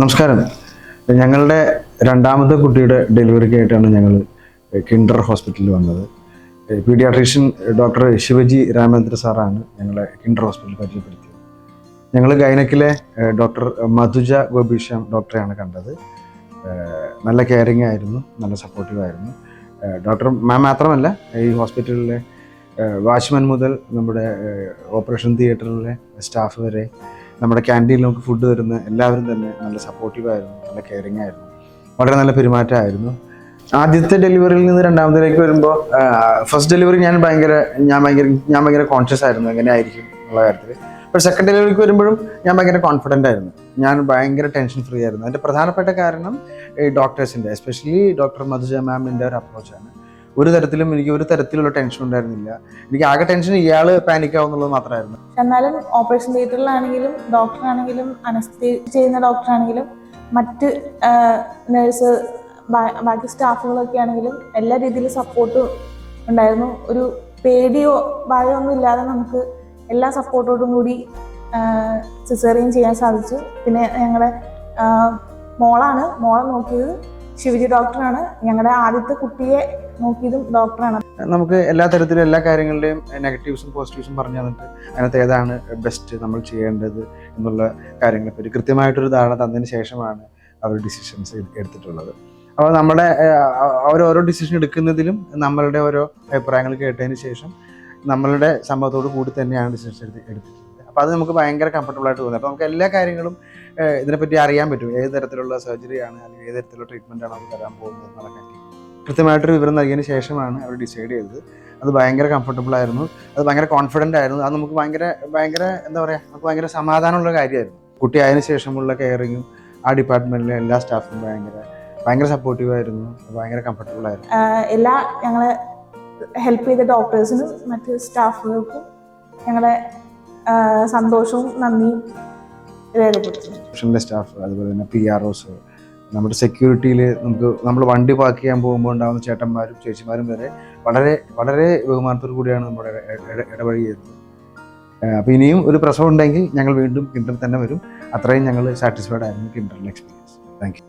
നമസ്കാരം. ഞങ്ങളുടെ രണ്ടാമത്തെ കുട്ടിയുടെ ഡെലിവറിക്കായിട്ടാണ് ഞങ്ങൾ കിൻഡർ ഹോസ്പിറ്റലിൽ വന്നത്. പീഡിയാട്രീഷ്യൻ ഡോക്ടർ ശിവജി രാമേന്ദ്ര സാറാണ് ഞങ്ങളെ കിൻഡർ ഹോസ്പിറ്റലിൽ പരിചയപ്പെടുത്തിയത്. ഞങ്ങൾ ഗൈനക്കിലെ ഡോക്ടർ മധുജ ഗോപീശ്യാം ഡോക്ടറെയാണ് കണ്ടത്. നല്ല കെയറിങ് ആയിരുന്നു, നല്ല സപ്പോർട്ടീവ് ആയിരുന്നു. ഡോക്ടർ മാം മാത്രമല്ല, ഈ ഹോസ്പിറ്റലിലെ വാച്ച്മാൻ മുതൽ നമ്മുടെ ഓപ്പറേഷൻ തിയേറ്ററിലെ സ്റ്റാഫ് വരെ, നമ്മുടെ ക്യാൻറ്റീനിൽ നമുക്ക് ഫുഡ് തരുന്ന എല്ലാവരും തന്നെ നല്ല സപ്പോർട്ടീവായിരുന്നു, നല്ല കെയറിങ് ആയിരുന്നു, വളരെ നല്ല പെരുമാറ്റമായിരുന്നു. ആദ്യത്തെ ഡെലിവറിയിൽ നിന്ന് രണ്ടാമതിലേക്ക് വരുമ്പോൾ ഫസ്റ്റ് ഡെലിവറി ഞാൻ ഭയങ്കര കോൺഷ്യസ് ആയിരുന്നു എങ്ങനെ ആയിരിക്കും എന്നുള്ള കാര്യത്തിൽ. പക്ഷേ സെക്കൻഡ് ഡെലിവറിക്ക് വരുമ്പോഴും ഞാൻ ഭയങ്കര കോൺഫിഡൻ്റ് ആയിരുന്നു, ഞാൻ ഭയങ്കര ടെൻഷൻ ഫ്രീ ആയിരുന്നു. അതിൻ്റെ പ്രധാനപ്പെട്ട കാരണം ഈ ഡോക്ടേഴ്സിൻ്റെ, എസ്പെഷ്യലി ഡോക്ടർ മധുജ മാമിൻ്റെ ഒരു അപ്രോച്ചാണ്. എനിക്ക് ഒരു തരത്തിലുള്ള ടെൻഷൻ ഉണ്ടായിരുന്നില്ല. എനിക്ക് ആകെ ടെൻഷൻ ഇയാൾ പാനിക് ആവുന്നുള്ളത് മാത്രമായിരുന്നു. എന്നാലും ഓപ്പറേഷൻ തിയേറ്ററിലാണെങ്കിലും ഡോക്ടറാണെങ്കിലും അനസ്തേഷ്യ ചെയ്യുന്ന ഡോക്ടറാണെങ്കിലും മറ്റ് നേഴ്സ് ബാക്കി സ്റ്റാഫുകളൊക്കെ ആണെങ്കിലും എല്ലാ രീതിയിലും സപ്പോർട്ടും ഉണ്ടായിരുന്നു. ഒരു പേടിയോ ഭയമോ ഒന്നും ഇല്ലാതെ നമുക്ക് എല്ലാ സപ്പോർട്ടോടും കൂടി സിസേറിയൻ ചെയ്യാൻ സാധിച്ചു. പിന്നെ ഞങ്ങളുടെ മോളെ നോക്കിയത് ശിവജി ഡോക്ടറാണ്. ഞങ്ങളുടെ ആദ്യത്തെ കുട്ടിയെ നോക്കിയതും ഡോക്ടറാണ്. നമുക്ക് എല്ലാ തരത്തിലും എല്ലാ കാര്യങ്ങളുടെയും നെഗറ്റീവ്സും പോസിറ്റീവ്സും പറഞ്ഞു തന്നിട്ട് അതിനകത്ത് ഏതാണ് ബെസ്റ്റ് നമ്മൾ ചെയ്യേണ്ടത് എന്നുള്ള കാര്യങ്ങളെപ്പറ്റി കൃത്യമായിട്ടൊരു ധാരണ തന്നതിന് ശേഷമാണ് അവർ ഡിസിഷൻസ് എടുത്തിട്ടുള്ളത്. അപ്പോൾ ഓരോ ഡിസിഷൻ എടുക്കുന്നതിലും നമ്മളുടെ ഓരോ അഭിപ്രായങ്ങൾ കേട്ടതിന് ശേഷം നമ്മളുടെ സമ്മതത്തോടു കൂടി തന്നെയാണ് ഡിസിഷൻ എടുത്തിട്ടുള്ളത്. അപ്പോൾ അത് നമുക്ക് ഭയങ്കര കംഫർട്ടബിൾ ആയിട്ട് തോന്നി. അപ്പോൾ നമുക്ക് എല്ലാ കാര്യങ്ങളും ഇതിനെപ്പറ്റി അറിയാൻ പറ്റും. ഏത് തരത്തിലുള്ള സർജറിയാണ് അല്ലെങ്കിൽ ഏത് തരത്തിലുള്ള ട്രീറ്റ്മെൻറ്റാണ് അവർ തരാൻ പോകുന്നത് എന്നുള്ള കാര്യം കൃത്യമായിട്ടൊരു വിവരം നൽകിയതിന് ശേഷമാണ് അവർ ഡിസൈഡ് ചെയ്തത്. അത് ഭയങ്കര കംഫർട്ടബിൾ ആയിരുന്നു, അത് ഭയങ്കര കോൺഫിഡൻ്റ് ആയിരുന്നു. അത് നമുക്ക് ഭയങ്കര എന്താ പറയുക, നമുക്ക് ഭയങ്കര സമാധാനമുള്ള കാര്യമായിരുന്നു. കുട്ടി ആയതിനു ശേഷമുള്ള കെയറിങ്ങും ആ ഡിപ്പാർട്ട്മെൻറ്റിലെ എല്ലാ സ്റ്റാഫും ഭയങ്കര സപ്പോർട്ടീവ് ആയിരുന്നു, ഭയങ്കര കംഫർട്ടബിൾ ആയിരുന്നു. എല്ലാ ഞങ്ങളെ ഹെൽപ്പ് ചെയ്ത ഡോക്ടേഴ്സിനും മറ്റ് സ്റ്റാഫുകൾക്കും ഞങ്ങളുടെ സന്തോഷവും നന്ദിയും രേഖപ്പെടുത്തുന്നു. സ്റ്റാഫ്, അതുപോലെ തന്നെ PROs, നമ്മുടെ സെക്യൂരിറ്റിയിൽ നമ്മൾ വണ്ടി പാർക്ക് ചെയ്യാൻ പോകുമ്പോൾ ഉണ്ടാകുന്ന ചേട്ടന്മാരും ചേച്ചിമാരും വരെ വളരെ ബഹുമാനത്തോടു കൂടിയാണ് നമ്മുടെ ഇടപഴകി ചെയ്യുന്നത്. അപ്പോൾ ഇനിയും ഒരു പ്രസവം ഉണ്ടെങ്കിൽ ഞങ്ങൾ വീണ്ടും കിൻഡറിൽ തന്നെ വരും. അത്രയും ഞങ്ങൾ സാറ്റിസ്ഫൈഡ് ആയിരുന്നു കിൻഡറിലെ എക്സ്പീരിയൻസ്. Thank you.